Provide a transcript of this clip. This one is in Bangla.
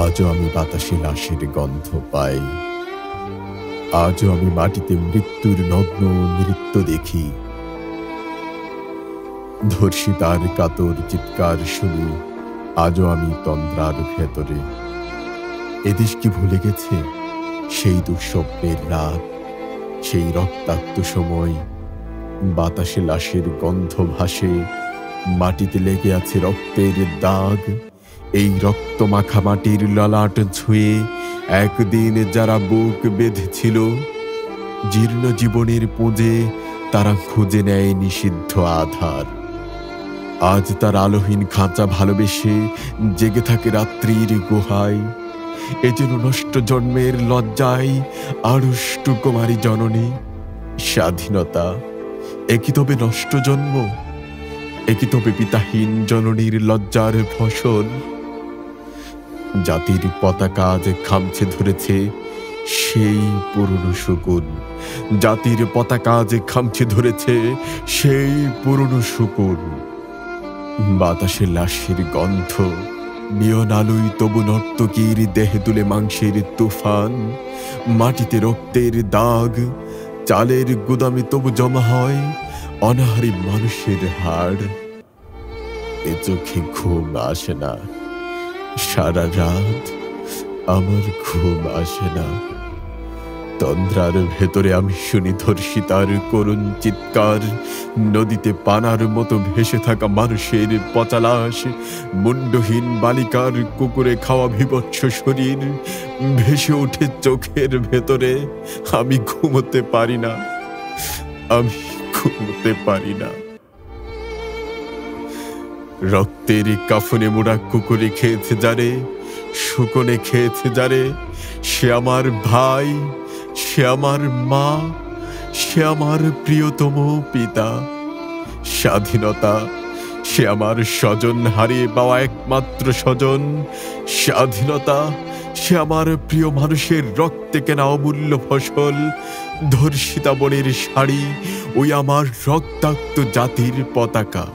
আজও আমি বাতাসে লাশের গন্ধ পাই। আজও আমি মাটিতে মৃত্যুর নগ্ন নৃত্য দেখি। ধর্ষিতার কাতর চিৎকার শুনি আজও আমি তন্দ্রার ভেতরে। এদেশ কি ভুলে গেছে সেই দুঃস্বপ্নের রাত, সেই রক্তাক্ত সময়? বাতাসে লাশের গন্ধ ভাসে, মাটিতে লেগে আছে রক্তের দাগ। এই রক্ত মাখা মাটির ললাট ছুঁয়ে একদিন যারা বুক বেঁধেছিল, জীর্ণ জীবনের পুঁজে তারা খুঁজে নেয় নিষিদ্ধ আধার। আজ তার আলোহীন খাঁচা ভালোবেসে জেগে থাকে রাত্রির গুহায়। এ যেন নষ্ট জন্মের লজ্জায় আড়ষ্ট কুমারী জননী। স্বাধীনতা একই তবে নষ্ট জন্ম, একই তবে পিতাহীন জননীর লজ্জার ফসল। জাতির পতাকা আজ খামছে ধরেছে সেই পুরনো শকুন। জাতির পতাকা আজ খামছে ধরেছে সেই পুরনো শকুন। বাতাসে লাশের গন্ধ, নিয়ন আলোয় তবু নর্তকীর দেহে তুলে মাংসের তুফান। মাটিতে রক্তের দাগ, চালের গুদামে তবু জমা হয় অনাহারী মানুষের হাড়। এ চোখে ঘুম আসে না, সারা রাত আমার ঘুম আসে না। তন্দ্রার ভেতরে আমি শুনি ধর্ষিতার করুণ চিৎকার। নদীতে পানার মতো ভেসে থাকা মানুষের পচা লাশ, মুন্ডহীন বালিকার কুকুরে খাওয়া বিভৎস শরীর ভেসে ওঠে চোখের ভেতরে। আমি ঘুমোতে পারি না, আমি ঘুমোতে পারি না। রক্তের কাফনে মোড়া কুকুরে খেয়েছে যারে, শুকনে খেয়েছে যারে, সে আমার ভাই, সে আমার মা, সে আমার প্রিয়তম পিতা। স্বাধীনতা সে আমার স্বজন হারিয়ে পাওয়া একমাত্র স্বজন। স্বাধীনতা সে আমার প্রিয় মানুষের রক্তে কেনা অমূল্য ফসল। ধর্ষিতা বনের শাড়ি ওই আমার রক্তাক্ত জাতির পতাকা।